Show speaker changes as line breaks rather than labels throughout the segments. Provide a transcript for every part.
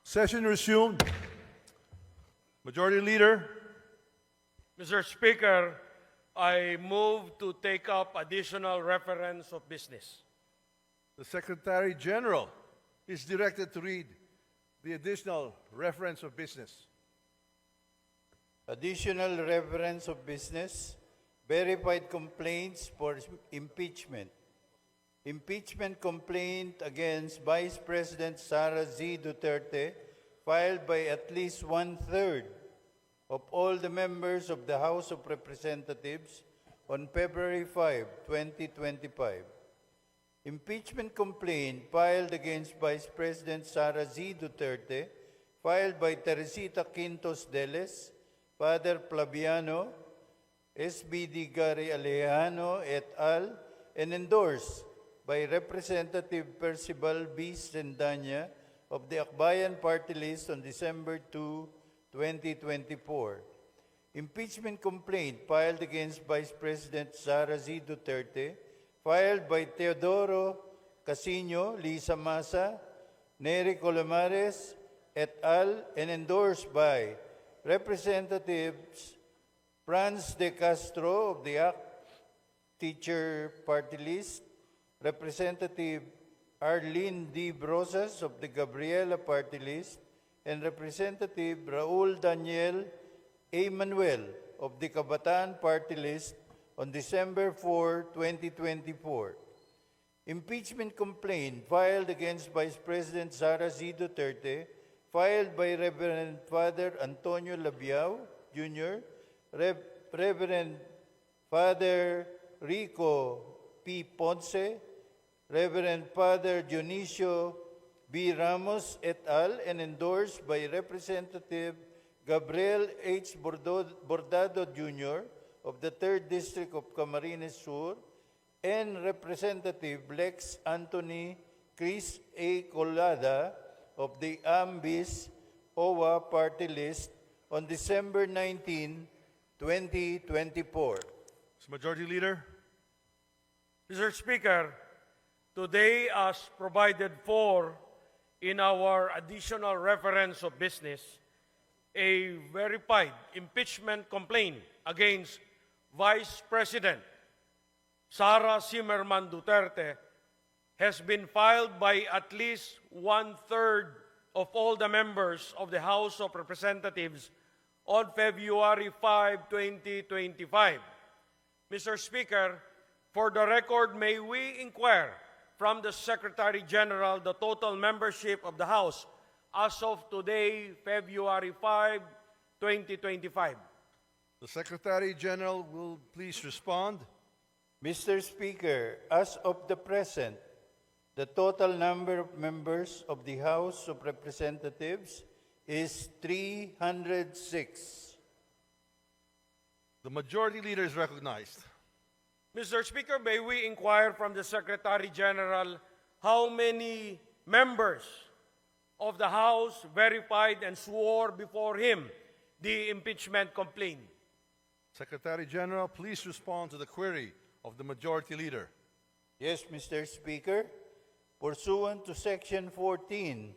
Session resumed. Majority Leader.
Mr. Speaker, I move to take up additional reference of business.
The Secretary General is directed to read the additional reference of business.
Additional reference of business, verified complaints for impeachment. Impeachment complaint against Vice President Sara Z. Duterte filed by at least one-third of all the members of the House of Representatives on February 5, 2025. Impeachment complaint filed against Vice President Sara Z. Duterte filed by Teresita Quintos Deles, Father Flaviano, SBD Gary Alejano et al., and endorsed by Representative Percival B. Sendanya of the Akbayan Party List on December 2, 2024. Impeachment complaint filed against Vice President Sara Z. Duterte, filed by Teodoro Casino, Lisa Masa, Nery Colomares, et al., and endorsed by Representatives Franz De Castro of the ACT Teacher Party List, Representative Arlene D. Brosas of the Gabriela Party List, and Representative Raul Daniel A. Manuel of the Kabataan Party List on December 4, 2024. Impeachment complaint filed against Vice President Sara Z. Duterte, filed by Reverend Father Antonio Labiao, Jr., Reverend Father Rico P. Ponce, Reverend Father Dionisio B. Ramos et al., and endorsed by Representative Gabriel H. Bordado Jr. of the 3rd District of Camarines Sur, and Representative Lex Anthony Chris A. Colada of the AMBIS OWA Party List on December 19, 2024.
Majority Leader.
Mr. Speaker, today, as provided for in our additional reference of business, a verified impeachment complaint against Vice President Sara Zimmerman Duterte has been filed by at least one-third of all the members of the House of Representatives on February 5, 2025. Mr. Speaker, for the record, may we inquire from the Secretary General the total membership of the House as of today, February 5, 2025.
The Secretary General will please respond.
Mr. Speaker, as of the present, the total number of members of the House of Representatives is 306.
The Majority Leader is recognized.
Mr. Speaker, may we inquire from the Secretary General how many members of the House verified and swore before him the impeachment complaint?
Secretary General, please respond to the query of the Majority Leader.
Yes, Mr. Speaker. Pursuant to Section 14,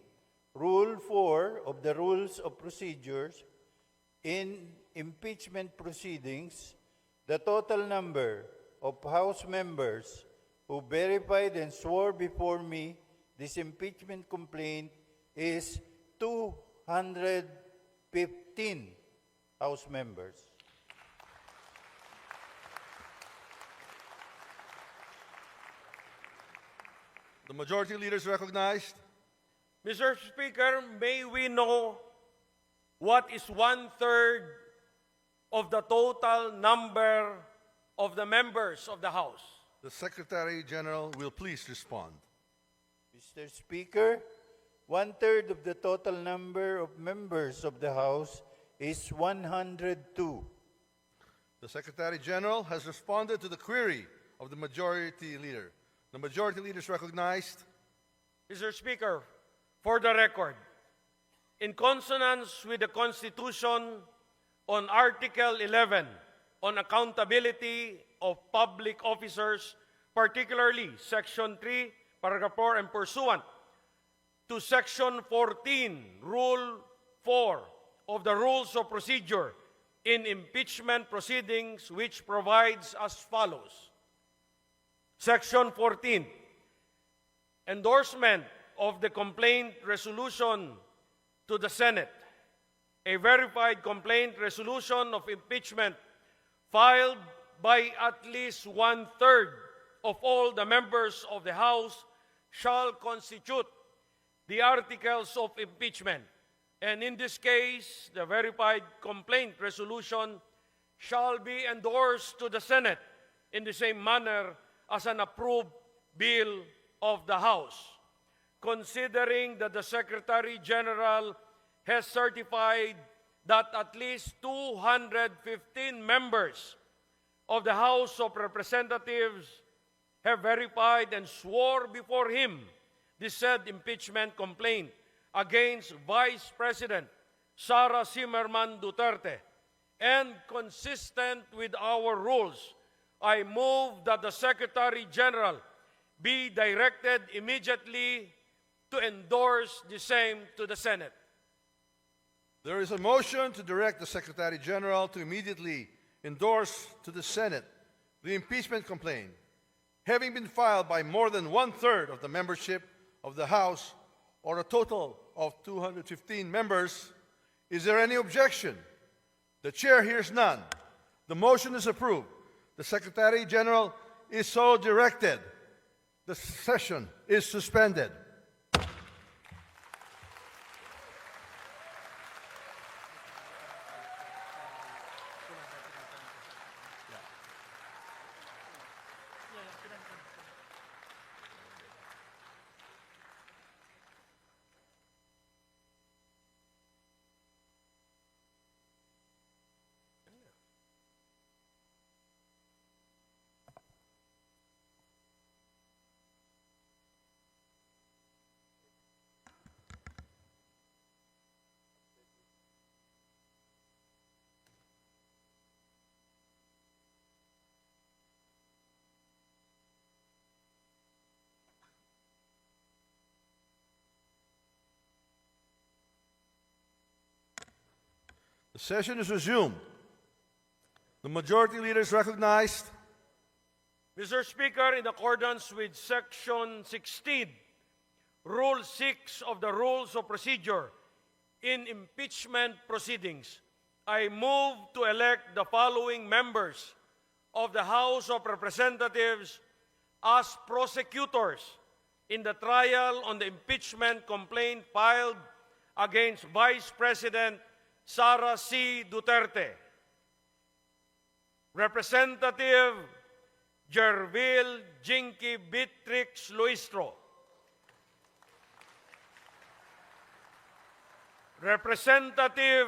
Rule 4 of the Rules of Procedures, in impeachment proceedings, the total number of House members who verified and swore before me this impeachment complaint is 215 House members.
The Majority Leader is recognized.
Mr. Speaker, may we know what is one-third of the total number of the members of the House?
The Secretary General will please respond.
Mr. Speaker, one-third of the total number of members of the House is 102.
The Secretary General has responded to the query of the Majority Leader. The Majority Leader is recognized.
Mr. Speaker, for the record, in consonance with the Constitution on Article 11 on accountability of public officers, particularly Section 3, Paragraph 4, and pursuant to Section 14, Rule 4 of the Rules of Procedure in Impeachment Proceedings, which provides as follows. Section 14, endorsement of the complaint resolution to the Senate. A verified complaint resolution of impeachment filed by at least one-third of all the members of the House shall constitute the articles of impeachment. And in this case, the verified complaint resolution shall be endorsed to the Senate in the same manner as an approved bill of the House. Considering that the Secretary General has certified that at least 215 members of the House of Representatives have verified and swore before him the said impeachment complaint against Vice President Sara Duterte, and consistent with our rules, I move that the Secretary General be directed immediately to endorse the same to the Senate.
There is a motion to direct the Secretary General to immediately endorse to the Senate the impeachment complaint, having been filed by more than one-third of the membership of the House, or a total of 215 members. Is there any objection? The chair hears none. The motion is approved. The Secretary General is so directed. The session is suspended. The session is resumed. The majority leader is recognized.
Mr. Speaker, in accordance with Section 16, Rule 6 of the Rules of Procedure in Impeachment Proceedings, I move to elect the following members of the House of Representatives as prosecutors in the trial on the impeachment complaint filed against Vice President Sara Duterte. Representative Jervil Jinky Beatrix Luistro. Representative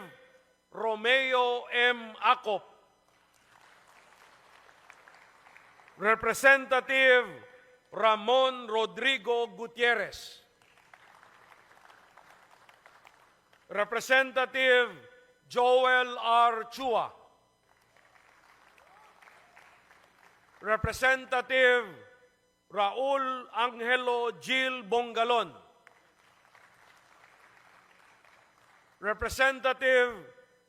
Romeo M. Acop. Representative Ramon Rodrigo Gutierrez. Representative Joel R. Chua. Representative Raul Angelo Gil Bongalon. Representative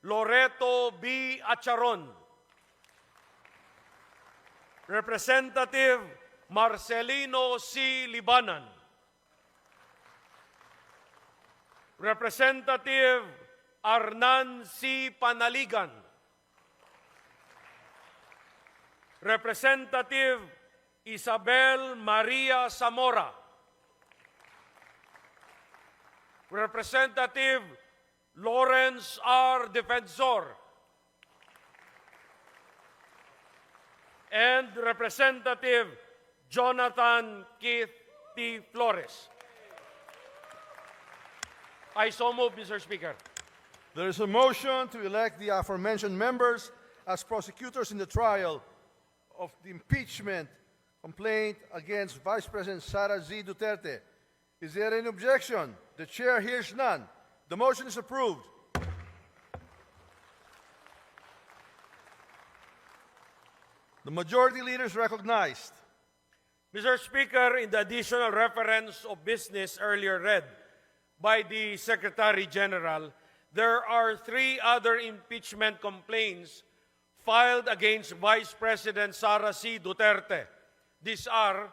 Loreto B. Acharon. Representative Marcelino C. Libanan. Representative Arnan C. Panaligan. Representative Isabel Maria Zamora. Representative Lawrence R. Defensor. And Representative Jonathan Keith T. Flores. I so move, Mr. Speaker.
There is a motion to elect the aforementioned members as prosecutors in the trial of the impeachment complaint against Vice President Sara Duterte. Is there any objection? The chair hears none. The motion is approved. The majority leader is recognized.
Mr. Speaker, in the additional reference of business earlier read, by the Secretary General, there are 3 other impeachment complaints filed against Vice President Sara C. Duterte. These are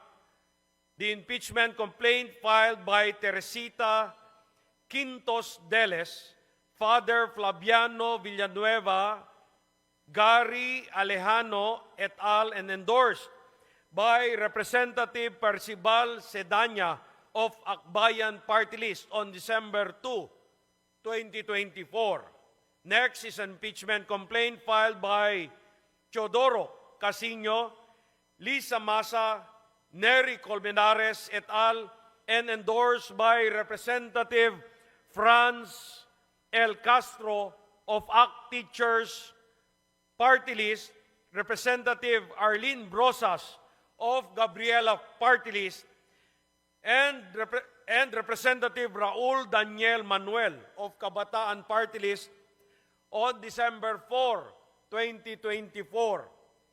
the impeachment complaint filed by Teresita Quintos Deles, Father Flaviano Villanueva, Gary Alejano et al. And endorsed by Representative Percival Sedanya of Akbayan Party List on December 2, 2024. Next is an impeachment complaint filed by Teodoro Casino, Lisa Masa, Nery Colmenares et al. And endorsed by Representative Franz L. Castro of ACT Teachers Party List, Representative Arlene Brosas of Gabriela Party List, and Representative Raul Daniel Manuel of Kabataan Party List on December 4, 2024.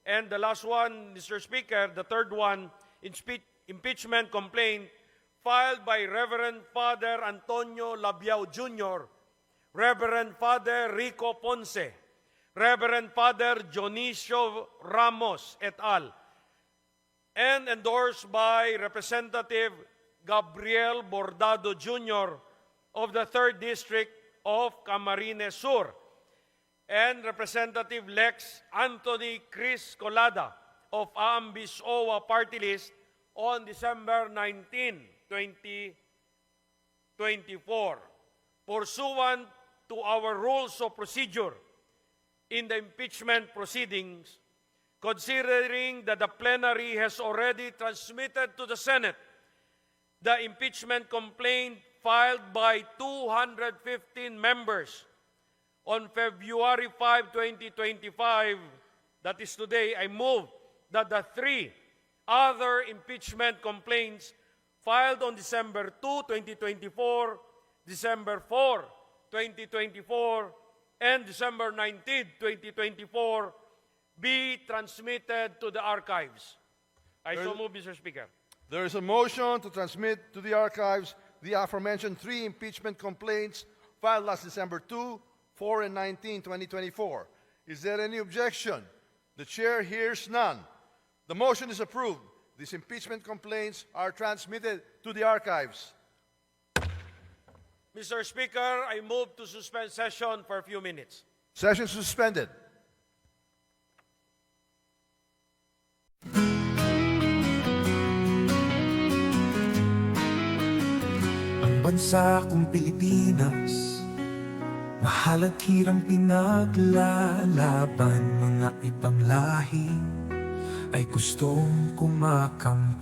And the last one, Mr. Speaker, the third one, impeachment complaint filed by Reverend Father Antonio Labiao Jr., Reverend Father Rico Ponce, Reverend Father Dionisio Ramos et al., and endorsed by Representative Gabriel Bordado Jr. of the 3rd District of Camarines Sur, and Representative Lex Anthony Chris Colada of Aambis OWA Party List on December 19, 2024. Pursuant to our rules of procedure in the impeachment proceedings, considering that the plenary has already transmitted to the Senate the impeachment complaint filed by 215 members on February 5, 2025, that is today, I move that the 3 other impeachment complaints filed on December 2, 2024, December 4, 2024, and December 19, 2024, be transmitted to the archives. I so move, Mr. Speaker.
There is a motion to transmit to the archives the aforementioned 3 impeachment complaints filed last December 2, 4, and 19, 2024. Is there any objection? The chair hears none. The motion is approved. These impeachment complaints are transmitted to the archives.
Mr. Speaker, I move to suspend session for a few minutes.
Session suspended.
Ang bansa kong Pilipinas, mahal at hirang pinaglalaban. Mga ibang lahi ay gustong kumakangkang.